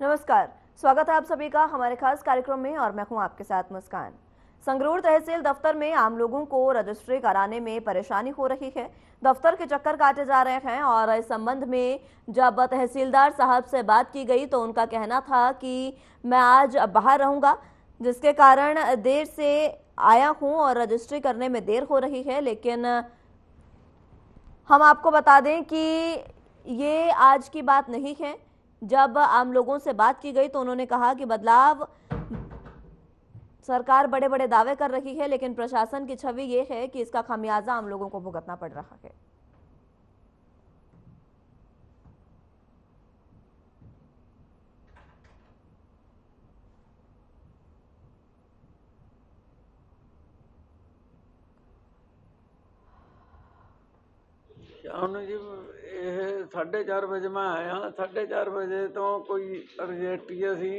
नमस्कार, स्वागत है आप सभी का हमारे खास कार्यक्रम में और मैं हूं आपके साथ मुस्कान। संगरूर तहसील दफ्तर में आम लोगों को रजिस्ट्री कराने में परेशानी हो रही है। दफ्तर के चक्कर काटे जा रहे हैं और इस संबंध में जब तहसीलदार साहब से बात की गई तो उनका कहना था कि मैं आज बाहर रहूंगा, जिसके कारण देर से आया हूं और रजिस्ट्री करने में देर हो रही है। लेकिन हम आपको बता दें कि ये आज की बात नहीं है। जब आम लोगों से बात की गई तो उन्होंने कहा कि बदलाव सरकार बड़े बड़े दावे कर रही है, लेकिन प्रशासन की छवि ये है कि इसका खामियाजा आम लोगों को भुगतना पड़ रहा है। शाम जी 4:30 बजे मैं आया। 4:30 बजे तो कोई रजिस्ट्री असी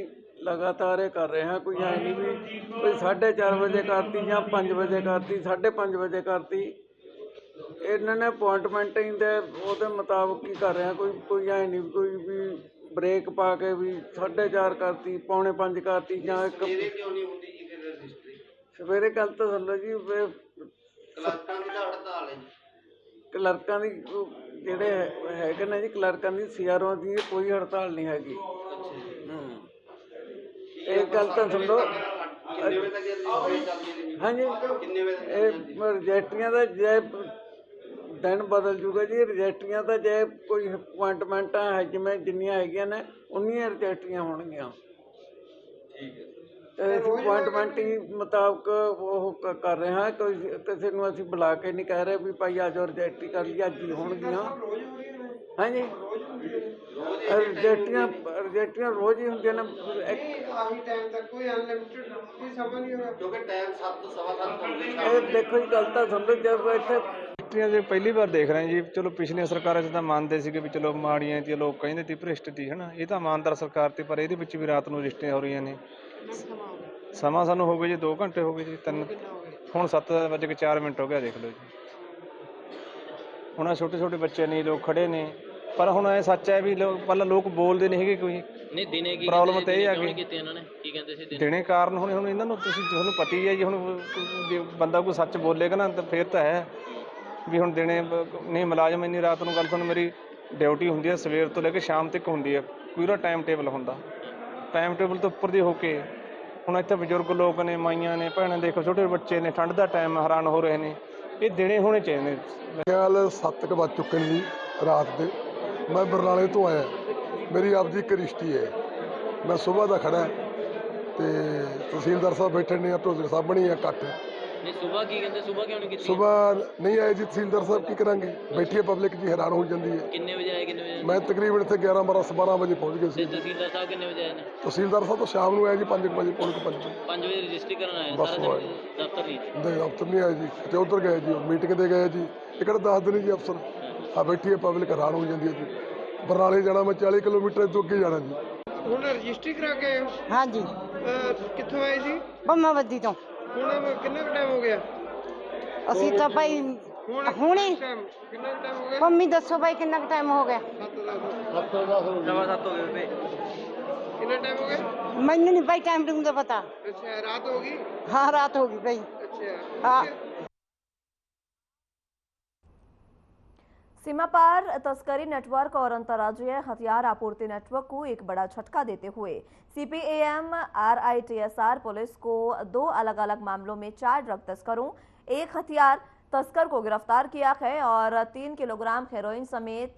लगातार कर रहे हैं। कोई है नहीं भी कोई 4:30 बजे करती या 5 बजे करती, 5:30 बजे करती। इन्होंने अपॉइंटमेंट ही दे मुताबिक ही कर रहे हैं। कोई है नहीं कोई भी ब्रेक पा के भी 4:30 करती, 4:45 करती या सवेरे। गल तो सुन लो जी, ਕਲਰਕਾਂ ਦੀ ਜਿਹੜੇ ਹੈਗੇ ਨੇ ਜੀ, ਕਲਰਕਾਂ ਦੀ ਸੀਆਰਓ ਦੀ ਕੋਈ ਹੜਤਾਲ ਨਹੀਂ ਹੈਗੀ। ਇਹ ਗੱਲ ਤਾਂ ਸੁਣ ਲਓ। ਹਾਂਜੀ, ਇਹ ਰਜਿਸਟਰੀਆਂ ਦਾ ਜੇ ਦਿਨ ਬਦਲ ਜੂਗਾ ਜੀ। ਰਜਿਸਟਰੀਆਂ ਤਾਂ ਜੇ ਕੋਈ ਅਪੁਆਇੰਟਮੈਂਟਾਂ ਹੈ ਜਿਵੇਂ ਜਿੰਨੀਆਂ ਹੈਗੀਆਂ ਨੇ ਉਨੀਆਂ ਰਜਿਸਟਰੀਆਂ ਹੋਣਗੀਆਂ। अपॉइंटमेंट ही मुताबिक वो कर रहे हैं। कोई किसी को असं बुला के नहीं कह रहे भी भाई आ जाओ रजिस्ट्री कर ली, अज ही होणगियां। हाँ जी, रजिस्ट्रियां रोज ही होंगे ना। देखो जी, गल तो सुन लो, जब इतने पहली बार देख रहे हैं जी। चलो पिछलियां सरकारां च तां मानते सी भी चलो माड़ियां ती, लोग कहंदे ती भ्रिष्ट ती, है ना। ये तां इमानदार सरकार ती, पर इहदे विच भी रात नूं रजिस्ट्रियां हो रहीਆਂ ਨੇ। ਸਮਾਂ ਸਾਨੂੰ ਹੋ ਗਏ ਜੀ 2 ਘੰਟੇ ਹੋ ਗਏ ਜੀ। 3 ਹੁਣ 7:04 ਹੋ ਗਿਆ, ਦੇਖ ਲਓ ਜੀ। ਹੁਣ ਆ ਛੋਟੇ ਛੋਟੇ ਬੱਚੇ ਨੇ, ਲੋਕ ਖੜੇ ਨੇ। ਪਰ ਹੁਣ ਇਹ ਸੱਚ ਹੈ ਵੀ ਪਹਿਲਾਂ ਲੋਕ ਬੋਲਦੇ ਨਹੀਂ ਹੈਗੇ। ਕੋਈ ਨਹੀਂ ਦਿਨੇ ਕੀ ਪ੍ਰੋਬਲਮ ਤੇ ਇਹ ਆ ਗਈ ਕੀਤੀ ਇਹਨਾਂ ਨੇ, ਕੀ ਕਹਿੰਦੇ ਸੀ ਦਿਨੇ ਕਾਰਨ। ਹੁਣ ਇਹਨਾਂ ਨੂੰ ਤੁਹਾਨੂੰ ਪਤਾ ਹੀ ਹੈ ਜੀ। ਹੁਣ ਜੇ ਬੰਦਾ ਕੋਈ ਸੱਚ ਬੋਲੇਗਾ ਨਾ ਤਾਂ ਫਿਰ ਤਾਂ ਹੈ ਵੀ ਹੁਣ ਦਿਨੇ ਨਹੀਂ। ਮੁਲਾਜ਼ਮ ਇੰਨੀ ਰਾਤ ਨੂੰ, ਗੱਲ ਤੁਹਾਨੂੰ ਮੇਰੀ ਡਿਊਟੀ ਹੁੰਦੀ ਹੈ ਸਵੇਰ ਤੋਂ ਲੈ ਕੇ ਸ਼ਾਮ ਤੱਕ ਹੁੰਦੀ ਹੈ। ਪੂਰਾ ਟਾਈਮ ਟੇਬਲ ਹੁੰਦਾ। ਟਾਈਮ ਟੇਬਲ ਤੋਂ ਉੱਪਰ ਦੀ ਹੋ ਕੇ ਹੁਣ ਇੱਥੇ ਬਜ਼ੁਰਗ ਲੋਕ ਨੇ, ਮਾਈਆਂ ਨੇ, ਭੈਣਾਂ, ਦੇਖੋ ਛੋਟੇ ਬੱਚੇ ਨੇ, ਠੰਡ ਦਾ ਟਾਈਮ ਹੈਰਾਨ ਹੋ ਰਹੇ ਨੇ। ਇਹ ਦਿਨੇ ਹੋਣੇ ਚਾਹੀਦੇ ਨੇ। ਖਿਆਲ 7 ਵੱਜ ਚੁੱਕੇ ਨੇ ਜੀ ਰਾਤ ਦੇ। ਮੈਂ ਬਰਨਾਲੇ ਤੋਂ ਆਇਆ। ਮੇਰੀ ਆਪਦੀ ਇੱਕ ਰਿਸ਼ਤੀ ਹੈ। ਮੈਂ ਸੁਬਾਹ ਦਾ ਖੜਾ ਤੇ ਤਹਿਸੀਲਦਾਰ ਸਾਹਿਬ ਬੈਠੇ ਨੇ, ਢੋਲਰ ਸਾਹਿਬ ਬਣੀ ਆ ਇਕੱਠ। ਨਹੀਂ ਸੁਬਾਹ ਕੀ ਕਹਿੰਦੇ, ਸੁਬਾਹ ਕਿਉਂ ਨਹੀਂ ਕੀਤੀ? ਸੁਬਾਹ ਨਹੀਂ ਆਏ ਜੀ ਤਹਿਸੀਲਦਾਰ ਸਾਹਿਬ, ਕੀ ਕਰਾਂਗੇ। ਬੈਠੀ ਹੈ ਪਬਲਿਕ ਜੀ, ਹੈਰਾਨ ਹੋ ਜਾਂਦੀ ਹੈ। ਕਿੰਨੇ ਵਜੇ ਆਏ, ਕਿੰਨੇ ਵਜੇ? ਮੈਂ ਤਕਰੀਬਨ ਇੱਥੇ 11-12 ਵਜੇ ਪਹੁੰਚ ਗਿਆ ਸੀ। ਤਹਿਸੀਲਦਾਰ ਸਾਹਿਬ ਕਿੰਨੇ ਵਜੇ ਆਏ ਨੇ? ਤਹਿਸੀਲਦਾਰ ਸਾਹਿਬ ਤਾਂ ਸ਼ਾਮ ਨੂੰ ਆਏ ਜੀ 5 ਵਜੇ, ਪੌਣੇ 5 ਵਜੇ। 5 ਵਜੇ ਰਜਿਸਟਰੀ ਕਰਨ ਆਏ ਬਸ ਸਾਰਾ ਦਿਨ ਦਫ਼ਤਰ ਨਹੀਂ? ਦਫ਼ਤਰ ਨਹੀਂ ਆਏ ਜੀ, ਤੇ ਉੱਧਰ ਗਏ ਜੀ, ਮੀਟਿੰਗ ਤੇ ਗਏ ਜੀ। ਇਹ ਕਿਹੜਾ ਦੱਸਦੇ ਨਹੀਂ ਜੀ ਅਫਸਰ। ਆ ਬੈਠੀ ਹੈ ਪਬਲਿਕ, ਹੈਰਾਨ ਹੋ ਜਾਂਦੀ ਹੈ ਜੀ। ਬਰਨਾਲੇ ਜਾਣਾ ਮੈਂ 40 ਕਿਲੋਮੀਟਰ ਤੋਂ ਅੱਗੇ ਜਾਣਾ ਜੀ। ਹੁਣ ਰਜਿਸਟਰੀ ਕਰਾ ਕੇ ਆਏ ਹੋ? ਹਾਂਜੀ। ਕਿੱਥੋਂ ਆਏ ਸੀ? ਬੰਮਾਵੱਦੀ ਤੋਂ। ਹੁਣ ਕਿੰਨਾ ਕੁ ਟਾਈਮ ਹੋ ਗਿਆ? ਅਸੀਂ ਤਾਂ ਭਾਈ ਹੁਣੇ। ਕਿੰਨਾ ਟਾਈਮ ਹੋ ਗਿਆ? ਮੰਮੀ ਦੱਸੋ ਭਾਈ ਕਿੰਨਾ ਕੁ ਟਾਈਮ ਹੋ ਗਿਆ? 7:10 ਹੋ ਗਏ ਬੇ। ਕਿੰਨਾ ਟਾਈਮ ਹੋ ਗਿਆ? ਮੈਨੂੰ ਨਹੀਂ ਭਾਈ ਟਾਈਮ ਟੂਮ ਦਾ ਪਤਾ। ਅੱਛਾ, ਰਾਤ ਹੋ ਗਈ? हाँ रात होगी भाई। अच्छा हाँ। सीमा पार तस्करी नेटवर्क और अंतर्राज्यीय हथियार आपूर्ति नेटवर्क को एक बड़ा झटका देते हुए सीपीएम RITSR पुलिस को 2 अलग अलग मामलों में 4 ड्रग तस्करों, 1 हथियार तस्कर को गिरफ्तार किया है और 3 किलोग्राम हेरोइन समेत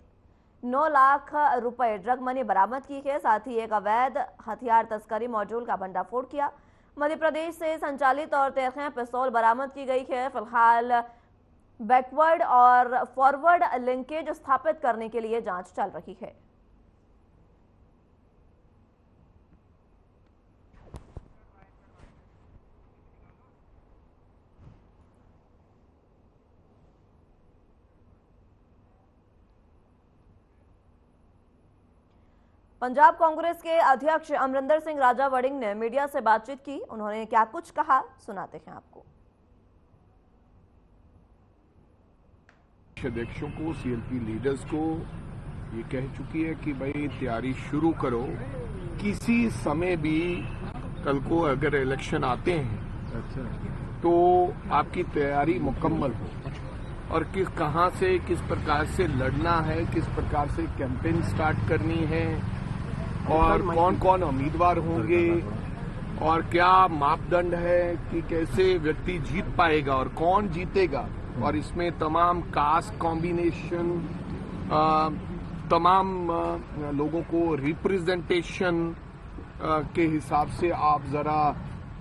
9 लाख रुपए ड्रग मनी बरामद की है। साथ ही एक अवैध हथियार तस्करी मॉड्यूल का भंडाफोड़ किया। मध्य प्रदेश से संचालित और 13 पिस्तौल बरामद की गई है। फिलहाल बैकवर्ड और फॉरवर्ड लिंकेज स्थापित करने के लिए जांच चल रही है। पंजाब कांग्रेस के अध्यक्ष अमरिंदर सिंह राजा वड़िंग ने मीडिया से बातचीत की। उन्होंने क्या कुछ कहा, सुनाते हैं आपको। अध्यक्षों को, CLP लीडर्स को ये कह चुकी है कि भाई तैयारी शुरू करो, किसी समय भी कल को अगर इलेक्शन आते हैं तो आपकी तैयारी मुकम्मल हो और कहां से किस प्रकार से लड़ना है, किस प्रकार से कैंपेन स्टार्ट करनी है और कौन कौन उम्मीदवार होंगे और क्या मापदंड है कि कैसे व्यक्ति जीत पाएगा और कौन जीतेगा, और इसमें तमाम कास्ट कॉम्बिनेशन, तमाम लोगों को रिप्रेजेंटेशन के हिसाब से आप जरा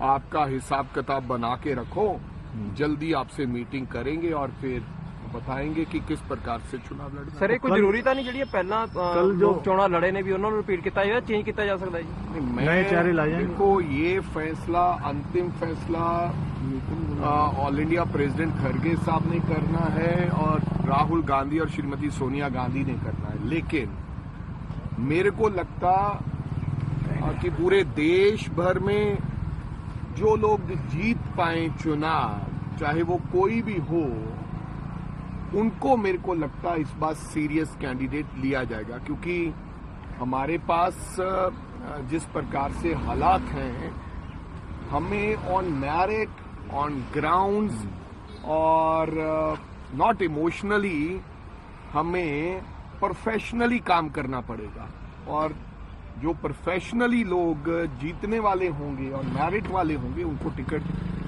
आपका हिसाब किताब बना के रखो। जल्दी आपसे मीटिंग करेंगे और फिर बताएंगे कि किस प्रकार से चुनाव लड़ना। ਸਰ ਇਹ ਕੋਈ ਜ਼ਰੂਰੀ ਤਾਂ ਨਹੀਂ ਜਿਹੜੀਆਂ ਪਹਿਲਾਂ ਲੋਕ ਚੋਣਾਂ ਲੜੇ ਨੇ ਵੀ ਉਹਨਾਂ ਨੂੰ ਰਿਪੀਟ ਕੀਤਾ ਜਾਵੇ, ਚੇਂਜ ਕੀਤਾ ਜਾ ਸਕਦਾ ਜੀ? नए चेहरे लाए जाएंगे। देखो ये फैसला, अंतिम फैसला ऑल इंडिया प्रेसिडेंट खड़गे साहब ने करना है और राहुल गांधी और श्रीमती सोनिया गांधी ने करना है, लेकिन मेरे को लगता कि पूरे देश भर में जो लोग जीत पाए चुनाव, चाहे वो कोई भी हो, उनको मेरे को लगता है इस बार सीरियस कैंडिडेट लिया जाएगा, क्योंकि हमारे पास जिस प्रकार से हालात हैं, हमें ऑन मेरिट, ऑन ग्राउंड्स और नॉट इमोशनली हमें प्रोफेशनली काम करना पड़ेगा। और जो प्रोफेशनली लोग जीतने वाले होंगे और मेरिट वाले होंगे उनको टिकट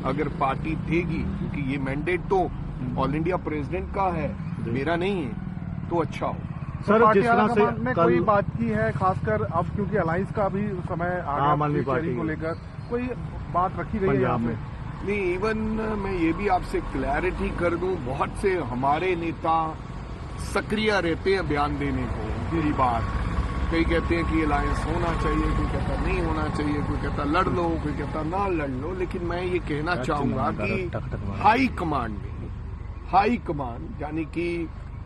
अगर पार्टी देगी, क्योंकि ये मैंडेट तो ऑल इंडिया प्रेसिडेंट का है, मेरा नहीं है, तो अच्छा हो। सर जिस तरह से में कोई बात की है, खासकर अब क्योंकि अलायंस का भी समय आम आदमी पार्टी को लेकर कोई बात रखी गई है यहाँ पे? नहीं, इवन मैं ये भी आपसे क्लैरिटी कर दूं, बहुत से हमारे नेता सक्रिय रहते हैं बयान देने को। यही बात, कई कहते हैं कि अलायंस होना चाहिए, कोई कहता नहीं होना चाहिए, कोई कहता लड़ लो, कोई कहता ना लड़ लो, लेकिन मैं ये कहना चाहूंगा कि हाई कमांड यानी कि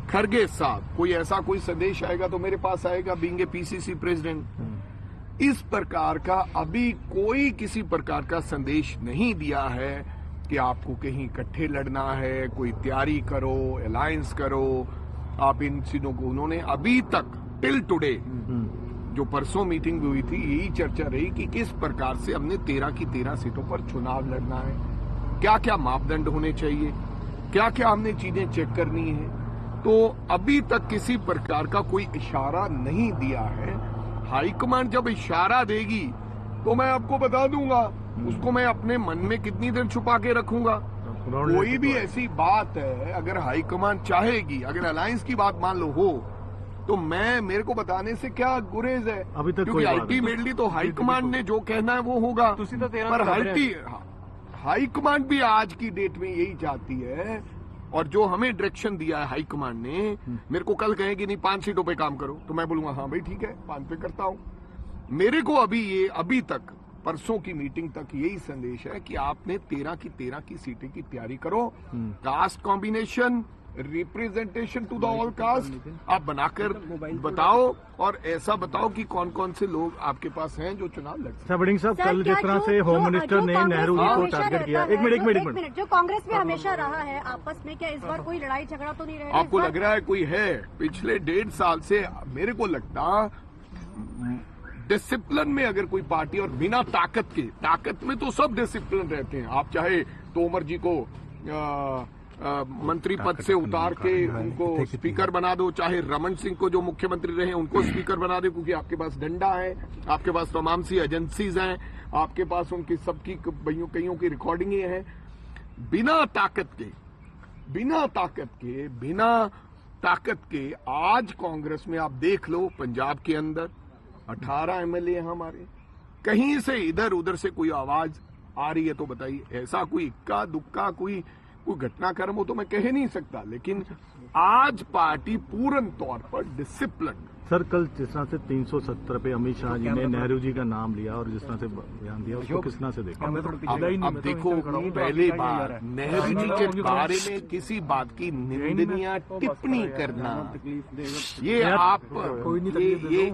खड़गे साहब, कोई ऐसा कोई संदेश आएगा तो मेरे पास आएगा, बीइंग ए पीसीसी प्रेसिडेंट। इस प्रकार का अभी कोई किसी प्रकार का संदेश नहीं दिया है कि आपको कहीं इकट्ठे लड़ना है, कोई तैयारी करो, अलायंस करो, आप इन चीजों को, उन्होंने अभी तक टिल टुडे जो परसों मीटिंग हुई थी यही चर्चा रही कि किस प्रकार से हमने 13 की 13 सीटों पर चुनाव लड़ना है, क्या क्या मापदंड होने चाहिए, क्या क्या हमने चीजें चेक करनी है। तो अभी तक किसी प्रकार का कोई इशारा नहीं दिया है। हाईकमांड जब इशारा देगी तो मैं आपको बता दूंगा, उसको मैं अपने मन में कितनी देर छुपा के रखूंगा। कोई भी ऐसी बात है अगर हाईकमांड चाहेगी, अगर अलायंस की बात मान लो हो, तो मेरे को बताने से क्या गुरेज है, अभी तक क्योंकि अल्टीमेटली तो हाईकमांड ने जो कहना है वो होगा। पर हाईकमांड भी आज की डेट में यही चाहती है, और जो हमें डायरेक्शन दिया है हाईकमांड ने, मेरे को कल कहेंगे नहीं 5 सीटों पे काम करो, तो मैं बोलूंगा हाँ भाई ठीक है 5 पे करता हूं। मेरे को अभी तक परसों की मीटिंग तक यही संदेश है कि आपने 13 की सीटें की तैयारी करो, caste combination, representation to the all caste आप बनाकर बताओ, और ऐसा बताओ कि कौन कौन से लोग आपके पास हैं जो चुनाव लड़ सकते हैं। वड़िंग साहब, कल जिस तरह से होम मिनिस्टर ने नेहरू जी को टारगेट किया, एक मिनट, जो कांग्रेस में हमेशा रहा है आपस में, क्या इस बार कोई लड़ाई झगड़ा तो नहीं रहेगा? आपको लग रहा है कोई है? पिछले 1.5 साल से मेरे को लगता डिसिप्लिन में अगर कोई पार्टी, और बिना ताकत में तो सब डिसिप्लिन रहते हैं। आप चाहे तोमर जी को मंत्री पद से उतार के उनको स्पीकर बना दो, चाहे रमन सिंह को जो मुख्यमंत्री रहे उनको स्पीकर बना दो, क्योंकि आपके पास डंडा है, आपके पास तमाम सी एजेंसीज हैं, आपके पास उनकी सबकी कईयों की रिकॉर्डिंगें हैं। बिना ताकत के आज कांग्रेस में आप देख लो, पंजाब के अंदर 18 एमएलए हैं हमारे, कहीं से इधर उधर से कोई आवाज आ रही है तो बताइए। ऐसा कोई इक्का दुक्का कोई घटनाक्रम हो तो मैं कह नहीं सकता, लेकिन आज पार्टी पूर्ण तौर पर डिसिप्लिन। सर कल जिस तरह से 370 पे अमित शाह जी ने नेहरू जी का नाम लिया और जिस तरह से बयान दिया, उसको किस तरह से देखा? अब देखो, पहली बार नेहरू जी के बारे में किसी बात की निंदनीय टिप्पणी करना,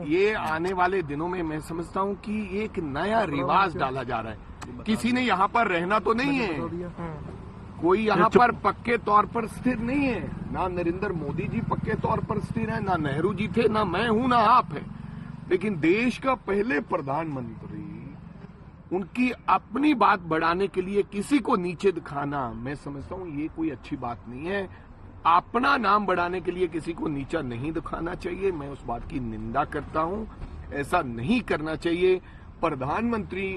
ये आने वाले दिनों में मैं समझता हूँ कि एक नया रिवाज डाला जा रहा है। किसी ने यहाँ पर रहना तो नहीं है, कोई यहाँ पर पक्के तौर पर स्थिर नहीं है। ना नरेंद्र मोदी जी पक्के तौर पर स्थिर है, ना नेहरू जी थे, ना मैं हूं, ना आप है। लेकिन देश का पहले प्रधानमंत्री, उनकी अपनी बात बढ़ाने के लिए किसी को नीचे दिखाना, मैं समझता हूं ये कोई अच्छी बात नहीं है। अपना नाम बढ़ाने के लिए किसी को नीचा नहीं दिखाना चाहिए। मैं उस बात की निंदा करता हूं, ऐसा नहीं करना चाहिए। प्रधानमंत्री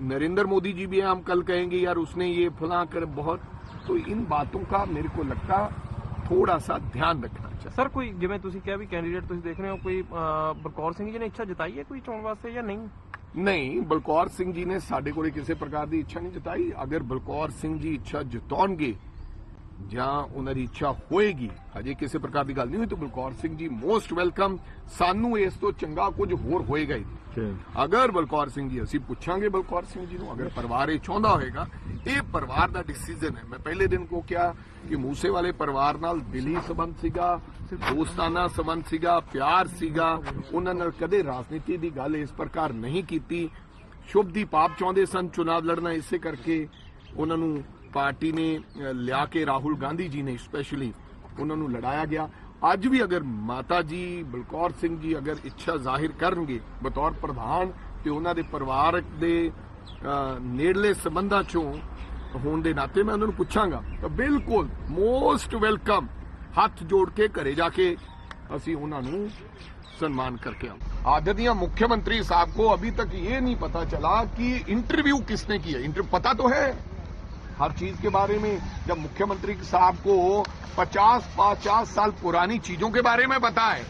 नरेंद्र मोदी जी भी हम कल कहेंगे यार उसने ये फला कर बहुत, तो इन बातों का मेरे को लगता थोड़ा सा ध्यान रखना चाहिए। ਸਰ ਕੋਈ ਜਿਵੇਂ ਤੁਸੀਂ ਕਿਹਾ ਵੀ ਕੈਂਡੀਡੇਟ ਤੁਸੀਂ ਦੇਖ ਰਹੇ ਹੋ, ਕੋਈ ਬਲਕੌਰ ਸਿੰਘ ਜੀ ਨੇ ਇੱਛਾ ਜਤਾਈ ਹੈ ਕੋਈ ਚੋਣ ਵਾਸਤੇ ਜਾਂ ਨਹੀਂ? ਨਹੀਂ, ਬਲਕੌਰ ਸਿੰਘ ਜੀ ਨੇ ਸਾਡੇ ਕੋਲੇ ਕਿਸੇ ਪ੍ਰਕਾਰ ਦੀ ਇੱਛਾ ਨਹੀਂ ਜਤਾਈ। ਅਗਰ ਬਲਕੌਰ ਸਿੰਘ ਜੀ ਇੱਛਾ ਜਤਾਉਣਗੇ ਜਾਂ ਉਹਨਾਂ ਦੀ ਇੱਛਾ ਹੋਏਗੀ, ਅਜੇ ਕਿਸੇ ਪ੍ਰਕਾਰ ਦੀ ਗੱਲ ਨਹੀਂ ਹੋਈ, ਤਾਂ ਬਲਕੌਰ ਸਿੰਘ ਜੀ ਮੋਸਟ ਵੈਲਕਮ। ਸਾਨੂੰ ਇਸ ਤੋਂ ਚੰਗਾ ਕੁਝ ਹੋਰ ਹੋਏਗਾ ਹੀ। ਅਗਰ ਬਲਕੌਰ ਸਿੰਘ ਜੀ, ਅਸੀਂ ਪੁੱਛਾਂਗੇ ਬਲਕੌਰ ਸਿੰਘ ਜੀ ਨੂੰ, ਅਗਰ ਪਰਿਵਾਰ ਇਹ ਚਾਹੁੰਦਾ ਹੋਏਗਾ, ਇਹ ਪਰਿਵਾਰ ਦਾ ਡਿਸੀਜਨ ਹੈ। ਮੈਂ ਪਹਿਲੇ ਦਿਨ ਕੋ ਕਿਹਾ ਕਿ ਮੂਸੇ ਵਾਲੇ ਪਰਿਵਾਰ ਨਾਲ ਦਿਲੀ ਸੰਬੰਧ ਸੀਗਾ, ਦੋਸਤਾਨਾ ਸੰਬੰਧ ਸੀਗਾ, ਪਿਆਰ ਸੀਗਾ, ਉਹਨਾਂ ਨਾਲ ਕਦੇ ਰਾਜਨੀਤੀ ਦੀ ਗੱਲ ਇਸ ਪ੍ਰਕਾਰ ਨਹੀਂ ਕੀਤੀ। ਸ਼ੁਭਦੀਪ ਆਪ ਚਾਹੁੰਦੇ ਸਨ ਚੁਣਾਵ ਲੜਨਾ, ਇਸੇ ਕਰਕੇ ਉਹਨਾਂ ਨੂੰ ਪਾਰਟੀ ਨੇ ਲਿਆ ਕੇ ਰਾਹੁਲ ਗਾਂਧੀ ਜੀ ਨੇ ਸਪੈਸ਼ਲੀ ਉਹਨਾਂ ਨੂੰ ਲੜਾਇਆ ਗਿਆ। ਅੱਜ ਵੀ ਅਗਰ ਮਾਤਾ ਜੀ ਬਲਕੌਰ ਸਿੰਘ ਜੀ ਅਗਰ ਇੱਛਾ ਜ਼ਾਹਿਰ ਕਰਨਗੇ ਬਤੌਰ ਪ੍ਰਧਾਨ ਤੇ ਉਹਨਾਂ ਦੇ ਪਰਿਵਾਰਕ ਦੇ ਨੇੜਲੇ ਸੰਬੰਧਾਂ ਚੋਂ ਹੋਣ ਦੇ ਨਾਤੇ ਮੈਂ ਉਹਨਾਂ ਨੂੰ ਪੁੱਛਾਂਗਾ ਤਾਂ ਬਿਲਕੁਲ ਮੋਸਟ ਵੈਲਕਮ। ਹੱਥ ਜੋੜ ਕੇ ਘਰੇ ਜਾ ਕੇ ਅਸੀਂ ਉਹਨਾਂ ਨੂੰ सम्मान करके आओ। आदरणीय मुख्यमंत्री साहब को अभी तक ये नहीं पता चला कि इंटरव्यू किसने किया। इंटरव्यू पता तो है हर चीज के बारे में। जब मुख्यमंत्री साहब को 50 साल पुरानी चीजों के बारे में पता है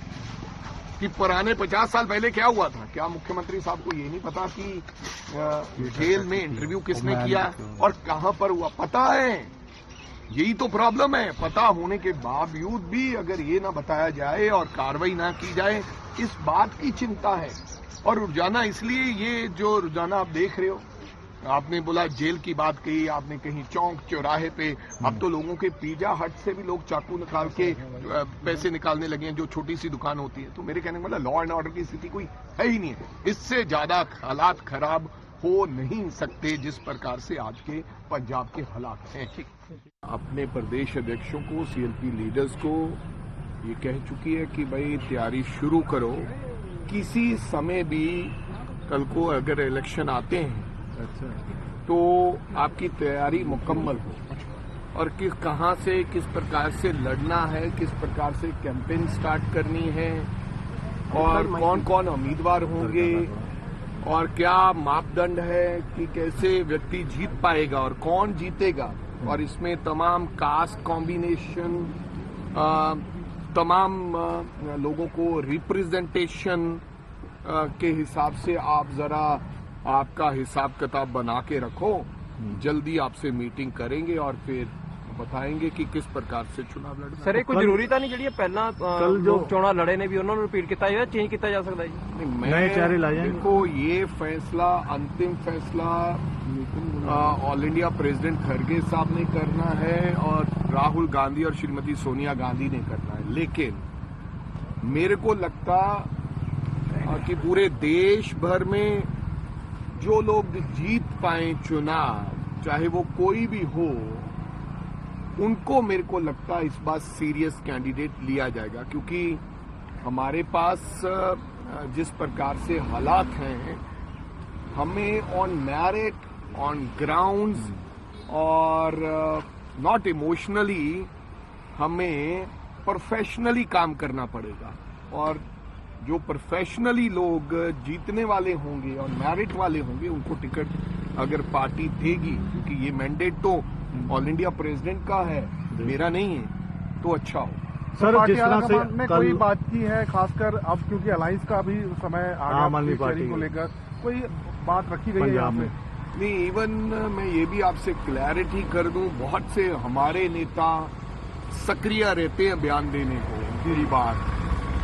कि पुराने 50 साल पहले क्या हुआ था, क्या मुख्यमंत्री साहब को ये नहीं पता कि जेल में इंटरव्यू किसने किया और कहां पर हुआ? पता है। यही तो प्रॉब्लम है। पता होने के बावजूद भी अगर ये ना बताया जाए और कार्रवाई ना की जाए, इस बात की चिंता है। और रोजाना इसलिए ये जो रोजाना आप देख रहे हो, आपने बोला जेल की बात कही, आपने कहीं चौक चौराहे पे, अब तो लोगों के पिज्जा हट से भी लोग चाकू निकाल के पैसे निकालने लगे हैं, जो छोटी सी दुकान होती है। तो मेरे कहने का मतलब लॉ एंड ऑर्डर की स्थिति कोई है ही नहीं है। इससे ज्यादा हालात खराब हो नहीं सकते जिस प्रकार से आज के पंजाब के हालात हैं। अपने प्रदेश अध्यक्षों को, सीएलपी लीडर्स को ये कह चुकी है कि भाई तैयारी शुरू करो। किसी समय भी कल को अगर इलेक्शन आते हैं तो आपकी तैयारी मुकम्मल हो और कहां से किस प्रकार से लड़ना है, किस प्रकार से कैंपेन स्टार्ट करनी है और कौन कौन उम्मीदवार होंगे और क्या मापदंड है कि कैसे व्यक्ति जीत पाएगा और कौन जीतेगा। और इसमें तमाम कास्ट कॉम्बिनेशन, तमाम लोगों को रिप्रेजेंटेशन के हिसाब से आप जरा आपका हिसाब किताब बना के रखो। जल्दी आपसे मीटिंग करेंगे और फिर बताएंगे कि किस प्रकार से चुनाव लड़ना। सर, कोई जरूरी ਤਾਂ ਨਹੀਂ ਜਿਹੜੀ ਪਹਿਲਾਂ ਲੋਕ ਚੋਣਾਂ ਲੜੇ ਨੇ ਵੀ ਉਹਨਾਂ ਨੂੰ ਰਿਪੀਟ ਕੀਤਾ ਜਾਵੇ, ਚੇਂਜ ਕੀਤਾ ਜਾ ਸਕਦਾ ਜੀ? नए चेहरे लाए जाएंगे। देखो, ये फैसला, अंतिम फैसला ऑल इंडिया प्रेसिडेंट खरगे साहब ने करना है और राहुल गांधी और श्रीमती सोनिया गांधी ने करना है। लेकिन मेरे को लगता कि पूरे देश भर में जो लोग जीत पाए चुनाव, चाहे वो कोई भी हो, उनको मेरे को लगता इस बार सीरियस कैंडिडेट लिया जाएगा। क्योंकि हमारे पास जिस प्रकार से हालात हैं, हमें ऑन मेरिट, ऑन ग्राउंड्स और नॉट इमोशनली हमें प्रोफेशनली काम करना पड़ेगा। और जो प्रोफेशनली लोग जीतने वाले होंगे और मेरिट वाले होंगे, उनको टिकट अगर पार्टी देगी, क्योंकि ये मैंडेट तो ऑल इंडिया प्रेसिडेंट का है, मेरा नहीं है, तो अच्छा हो। सर, जिस तरह से में कोई बात की है, खासकर अब क्योंकि अलायंस का भी समय आ गया को लेकर कोई बात रखी गई है यहाँ पे? नहीं, इवन मैं ये भी आपसे क्लैरिटी कर दूं, बहुत से हमारे नेता सक्रिय रहते हैं बयान देने को। मेरी बात,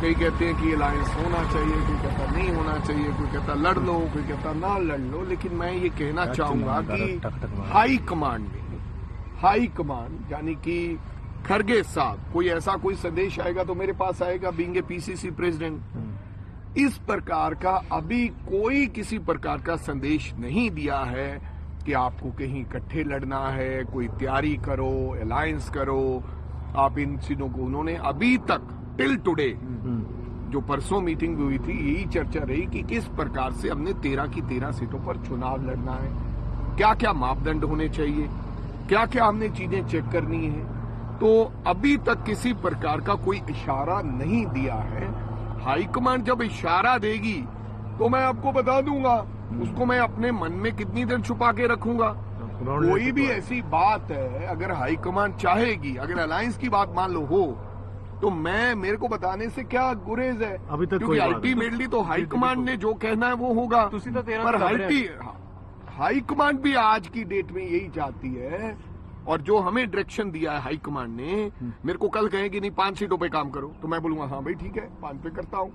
कई कहते हैं कि अलायंस होना चाहिए, कोई कहता नहीं होना चाहिए, कोई कहता लड़ लो, कोई कहता ना लड़ लो। लेकिन मैं ये कहना चाहूंगा कि हाई कमांड में, हाई कमांड यानी कि खरगे साहब, कोई ऐसा कोई संदेश आएगा तो मेरे पास आएगा, बीइंग ए पीसीसी प्रेसिडेंट। इस प्रकार का अभी कोई किसी प्रकार का संदेश नहीं दिया है कि आपको कहीं इकट्ठे लड़ना है, कोई तैयारी करो, अलायंस करो, आप इन चीजों को, उन्होंने अभी तक टिल टुडे जो परसों मीटिंग हुई थी यही चर्चा रही कि किस प्रकार से हमने 13 की 13 सीटों पर चुनाव लड़ना है, क्या क्या मापदंड होने चाहिए, क्या क्या हमने चीजें चेक करनी है। तो अभी तक किसी प्रकार का कोई इशारा नहीं दिया है। हाईकमांड जब इशारा देगी तो मैं आपको बता दूंगा, उसको मैं अपने मन में कितनी देर छुपा के रखूंगा। कोई भी ऐसी बात है अगर हाईकमांड चाहेगी, अगर अलायंस की बात मान लो हो, तो मेरे को बताने से क्या गुरेज है, अभी तक क्योंकि अल्टीमेटली तो हाईकमांड ने जो कहना है वो होगा। पर हाईकमांड भी आज की डेट में यही चाहती है, और जो हमें डायरेक्शन दिया है हाईकमांड ने, मेरे को कल कहें कि नहीं 5 सीटों पे काम करो, तो मैं बोलूंगा हाँ भाई ठीक है 5 पे करता हूं।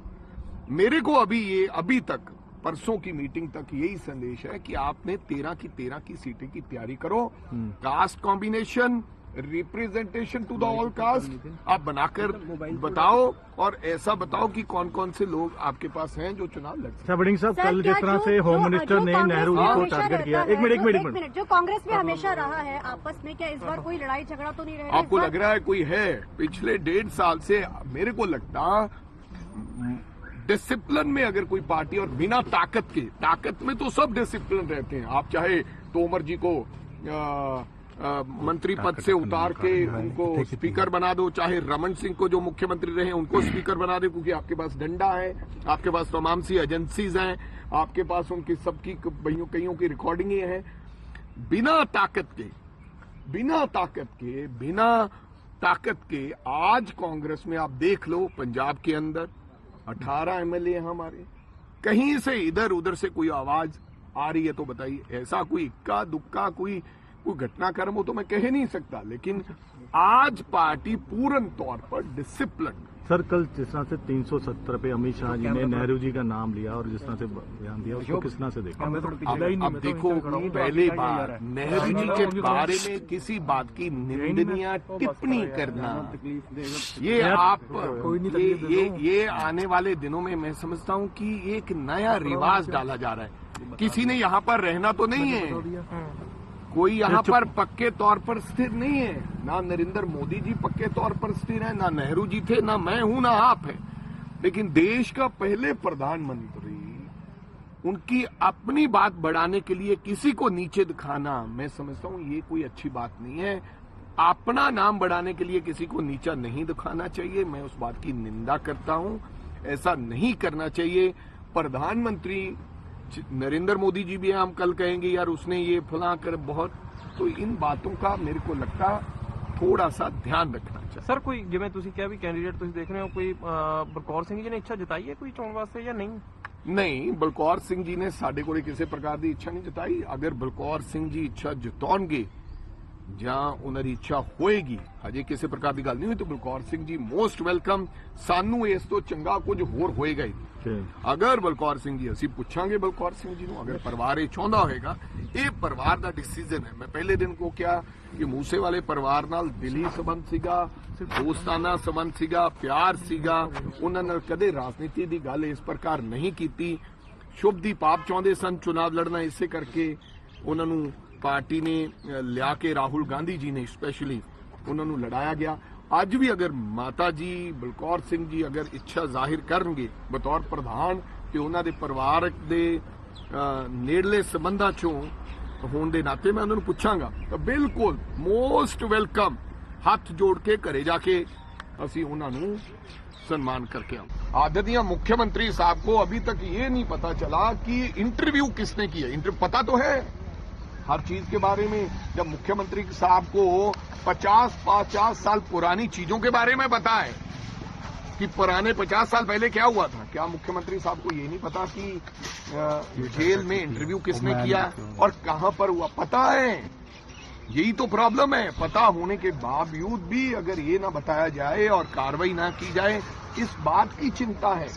मेरे को अभी तक परसों की मीटिंग तक यही संदेश है कि आपने 13 की सीटें की तैयारी करो, caste combination, representation to the all caste आप बनाकर बताओ, और ऐसा बताओ कि कौन कौन से लोग आपके पास हैं जो चुनाव लड़ सकते हैं। वड़िंग साहब, कल जिस तरह से होम मिनिस्टर ने नेहरू जी को टारगेट किया, एक मिनट, जो कांग्रेस में हमेशा रहा है आपस में, क्या इस बार कोई लड़ाई झगड़ा तो नहीं रहेगा? आपको लग रहा है कोई है? पिछले 1.5 साल से मेरे को लगता डिसिप्लिन में अगर कोई पार्टी, और बिना ताकत में तो सब डिसिप्लिन रहते हैं। आप चाहे तोमर जी को मंत्री पद से उतार के उनको स्पीकर बना दो, चाहे रमन सिंह को जो मुख्यमंत्री रहे उनको स्पीकर बना दो, क्योंकि आपके पास डंडा है, आपके पास तमाम सी एजेंसीज हैं, आपके पास उनकी सबकी कईयों की रिकॉर्डिंगें हैं। बिना ताकत के आज कांग्रेस में आप देख लो, पंजाब के अंदर 18 एमएलए हैं हमारे, कहीं से इधर उधर से कोई आवाज आ रही है तो बताइए। ऐसा कोई इक्का दुक्का कोई घटनाक्रम हो तो मैं कह नहीं सकता, लेकिन आज पार्टी पूर्ण तौर पर डिसिप्लिन। सर, कल जिस तरह से 370 पे अमित शाह जी ने नेहरू जी का नाम लिया और जिस तरह से बयान दिया, उसको किस तरह से देखा? अब देखो, पहली बार नेहरू जी के बारे में किसी बात की निंदनीय टिप्पणी करना, ये आने वाले दिनों में मैं समझता हूँ कि एक नया रिवाज डाला जा रहा है। किसी ने यहाँ पर रहना तो नहीं है, कोई यहाँ पर पक्के तौर पर स्थिर नहीं है, ना नरेंद्र मोदी जी पक्के तौर पर स्थिर है, ना नेहरू जी थे, ना मैं हूं, ना आप है। लेकिन देश का पहले प्रधानमंत्री, उनकी अपनी बात बढ़ाने के लिए किसी को नीचे दिखाना, मैं समझता हूं ये कोई अच्छी बात नहीं है। अपना नाम बढ़ाने के लिए किसी को नीचा नहीं दिखाना चाहिए, मैं उस बात की निंदा करता हूं, ऐसा नहीं करना चाहिए। प्रधानमंत्री नरेंद्र मोदी जी भी हम कल कहेंगे यार उसने ये फला कर बहुत, तो इन बातों का मेरे को लगता थोड़ा सा ध्यान रखना चाहिए। सर, कोई जिवें तुसी क्या भी कैंडिडेट तुसी देख रहे हो, कोई बलकौर सिंह जी ने इच्छा जताई है कोई चोण वास्ते या नहीं? नहीं, बलकौर सिंह जी ने साडे कोले किसी प्रकार की इच्छा नहीं जताई। अगर बलकौर सिंह जी इच्छा जताउणगे ਜਾਂ ਉਹਨਾਂ ਦੀ ਇੱਛਾ ਹੋਏਗੀ, ਅਜੇ ਕਿਸੇ ਪ੍ਰਕਾਰ ਦੀ ਗੱਲ ਨਹੀਂ ਹੋਈ, ਤਾਂ ਬਲਕੌਰ ਸਿੰਘ ਜੀ ਮੋਸਟ ਵੈਲਕਮ। ਸਾਨੂੰ ਇਸ ਤੋਂ ਚੰਗਾ ਕੁਝ ਹੋਰ ਹੋਏਗਾ ਹੀ। ਅਗਰ ਬਲਕੌਰ ਸਿੰਘ ਜੀ, ਅਸੀਂ ਪੁੱਛਾਂਗੇ ਬਲਕੌਰ ਸਿੰਘ ਜੀ ਨੂੰ, ਅਗਰ ਪਰਿਵਾਰ ਇਹ ਚਾਹੁੰਦਾ ਹੋਏਗਾ, ਇਹ ਪਰਿਵਾਰ ਦਾ ਡਿਸੀਜਨ ਹੈ। ਮੈਂ ਪਹਿਲੇ ਦਿਨ ਕੋ ਕਿਹਾ ਕਿ ਮੂਸੇ ਵਾਲੇ ਪਰਿਵਾਰ ਨਾਲ ਦਿਲੀ ਸੰਬੰਧ ਸੀਗਾ, ਦੋਸਤਾਨਾ ਸੰਬੰਧ ਸੀਗਾ, ਪਿਆਰ ਸੀਗਾ, ਉਹਨਾਂ ਨਾਲ ਕਦੇ ਰਾਜਨੀਤੀ ਦੀ ਗੱਲ ਇਸ ਪ੍ਰਕਾਰ ਨਹੀਂ ਕੀਤੀ। ਸ਼ੁਭਦੀਪ ਆਪ ਚਾਹੁੰਦੇ ਸਨ ਚੁਣਾਵ ਲੜਨਾ, ਇਸੇ ਕਰਕੇ ਉਹਨਾਂ ਨੂੰ पार्टी ने लिया के राहुल गांधी जी ने स्पेशली उन्होंने लड़ाया गया। आज भी अगर माता जी बलकौर सिंह जी अगर इच्छा जाहिर करनगे बतौर प्रधान कि उन्होंने परिवार के नेड़ले संबंधा चों होने के नाते मैं उन्होंने पूछांगा, तो बिल्कुल मोस्ट वेलकम, हाथ जोड़ के घरे जाके असी उन्होंने सम्मान करके आओ। आदरणीय मुख्यमंत्री साहब को अभी तक ये नहीं पता चला कि इंटरव्यू किसने किया। पता तो है हर चीज के बारे में, जब मुख्यमंत्री साहब को 50 साल पुरानी चीजों के बारे में पता है कि पुराने 50 साल पहले क्या हुआ था, क्या मुख्यमंत्री साहब को ये नहीं पता कि जेल में इंटरव्यू किसने किया और कहां पर हुआ? पता है, यही तो प्रॉब्लम है। पता होने के बावजूद भी अगर ये ना बताया जाए और कार्रवाई ना की जाए, इस बात की चिंता है।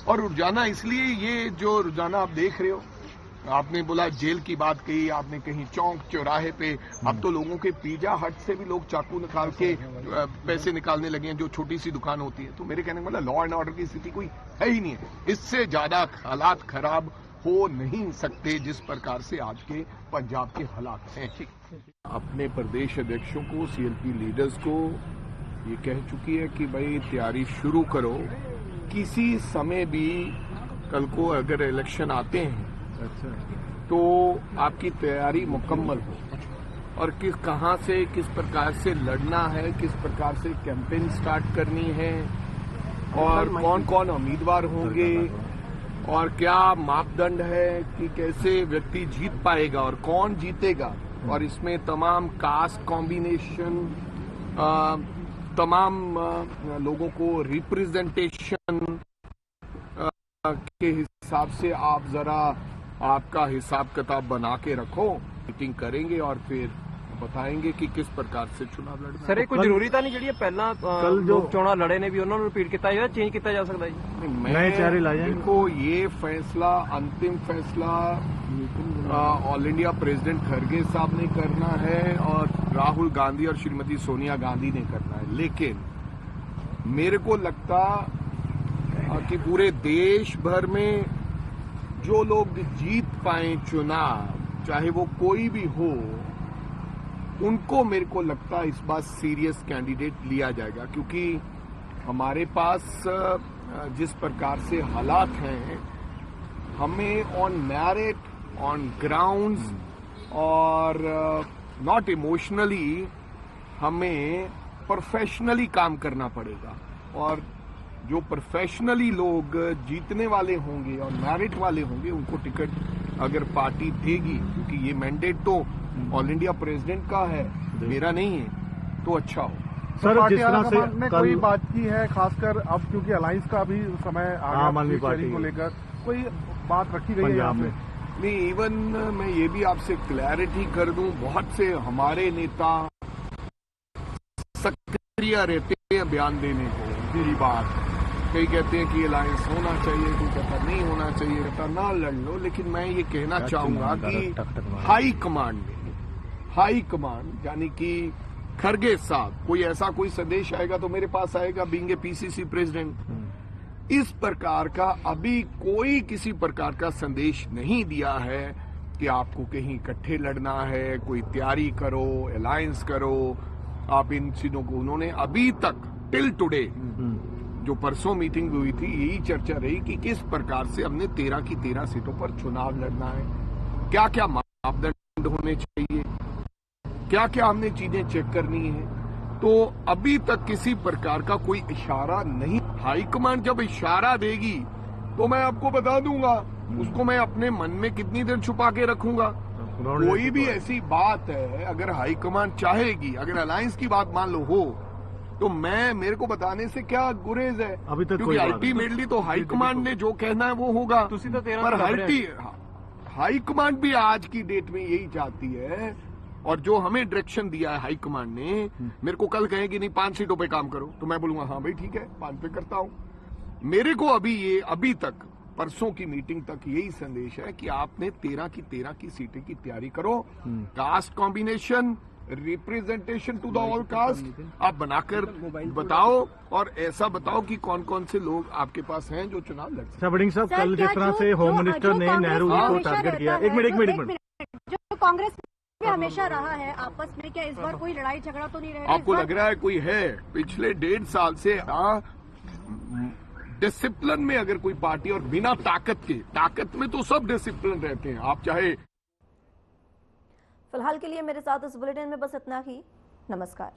और रोजाना, इसलिए ये जो रोजाना आप देख रहे हो, आपने बोला जेल की बात कही, आपने कहीं चौक चौराहे पे, अब तो लोगों के पिज्जा हट से भी लोग चाकू निकाल के पैसे निकालने लगे हैं, जो छोटी सी दुकान होती है। तो मेरे कहने का मतलब लॉ एंड ऑर्डर की स्थिति कोई है ही नहीं है। इससे ज्यादा हालात खराब हो नहीं सकते जिस प्रकार से आज के पंजाब के हालात हैं। अपने प्रदेश अध्यक्षों को, सीएलपी लीडर्स को ये कह चुकी है कि भाई तैयारी शुरू करो, किसी समय भी कल को अगर इलेक्शन आते हैं तो आपकी तैयारी मुकम्मल हो और कहां से किस प्रकार से लड़ना है, किस प्रकार से कैंपेन स्टार्ट करनी है और कौन कौन उम्मीदवार होंगे और क्या मापदंड है कि कैसे व्यक्ति जीत पाएगा और कौन जीतेगा, और इसमें तमाम कास्ट कॉम्बिनेशन, तमाम लोगों को रिप्रेजेंटेशन के हिसाब से आप जरा आपका हिसाब किताब बना के रखो। मीटिंग करेंगे और फिर बताएंगे कि किस प्रकार से चुनाव लड़ना। सर, कोई जरूरी था नहीं जी पहला जो चुनाव लड़े ने भी उन्होंने रिपीट किया या चेंज किया जा सकता है? नए चेहरे लाए जाएंगे। देखो, ये फैसला, अंतिम फैसला ऑल इंडिया प्रेसिडेंट खरगे साहब ने करना है और राहुल गांधी और श्रीमती सोनिया गांधी ने करना है। लेकिन मेरे को लगता कि पूरे देश भर में जो लोग जीत पाए चुनाव, चाहे वो कोई भी हो, उनको मेरे को लगता है इस बार सीरियस कैंडिडेट लिया जाएगा, क्योंकि हमारे पास जिस प्रकार से हालात हैं, हमें ऑन मेरिट, ऑन ग्राउंड्स और नॉट इमोशनली हमें प्रोफेशनली काम करना पड़ेगा। और जो प्रोफेशनली लोग जीतने वाले होंगे और मेरिट वाले होंगे उनको टिकट अगर पार्टी देगी, क्योंकि ये मैंडेट तो ऑल इंडिया प्रेसिडेंट का है, मेरा नहीं है, तो अच्छा हो। सर, जिस तरह से ने कोई बात की है, खासकर अब क्योंकि अलायंस का भी समय आ गया पार्टी को लेकर, कोई बात रखी गई है यहाँ पे? नहीं, इवन मैं ये भी आपसे क्लैरिटी कर दूं, बहुत से हमारे नेता सक्रिय रहते हैं बयान देने को। मेरी बात, कई कहते हैं कि अलायंस होना चाहिए, कोई कहता नहीं होना चाहिए, कहता ना लड़ लो। लेकिन मैं ये कहना चाहूंगा कि हाई कमांड यानी कि खरगे साहब, कोई ऐसा कोई संदेश आएगा तो मेरे पास आएगा, बीइंग ए पीसीसी प्रेसिडेंट। इस प्रकार का अभी कोई किसी प्रकार का संदेश नहीं दिया है कि आपको कहीं इकट्ठे लड़ना है, कोई तैयारी करो, अलायंस करो, आप इन चीजों को। उन्होंने अभी तक टिल टुडे, जो परसों मीटिंग हुई थी, यही चर्चा रही कि किस प्रकार से हमने 13 की 13 सीटों पर चुनाव लड़ना है, क्या क्या मापदंड होने चाहिए, क्या क्या हमने चीजें चेक करनी है। तो अभी तक किसी प्रकार का कोई इशारा नहीं। हाईकमान जब इशारा देगी तो मैं आपको बता दूंगा, उसको मैं अपने मन में कितनी देर छुपा के रखूंगा। कोई भी ऐसी बात है, अगर हाईकमान चाहेगी, अगर अलायंस की बात मान लो हो, तो मेरे को बताने से क्या गुरेज है, अभी तक क्योंकि अल्टीमेटली तो हाईकमांड ने जो कहना है वो होगा। पर हाईकमांड भी आज की डेट में यही चाहती है, और जो हमें डायरेक्शन दिया है हाईकमांड ने, मेरे को कल कहेगी नहीं 5 सीटों पे काम करो, तो मैं बोलूंगा हाँ भाई ठीक है, 5 पे करता हूं। मेरे को अभी तक परसों की मीटिंग तक यही संदेश है कि आपने 13 की 13 की सीटें की तैयारी करो, caste combination, representation to the all caste आप बनाकर बताओ, और ऐसा बताओ कि कौन कौन से लोग आपके पास हैं जो चुनाव लड़ सकते हैं। वड़िंग साहब, कल जिस तरह से होम मिनिस्टर ने नेहरू जी को टारगेट किया, एक मिनट, जो कांग्रेस में हमेशा रहा है आपस में, क्या इस बार कोई लड़ाई झगड़ा तो नहीं रहेगा? आपको लग रहा है कोई है? पिछले 1.5 साल से डिसिप्लिन में अगर कोई पार्टी, और बिना ताकत में तो सब डिसिप्लिन रहते हैं, आप चाहे। फिलहाल के लिए मेरे साथ इस बुलेटिन में बस इतना ही। नमस्कार।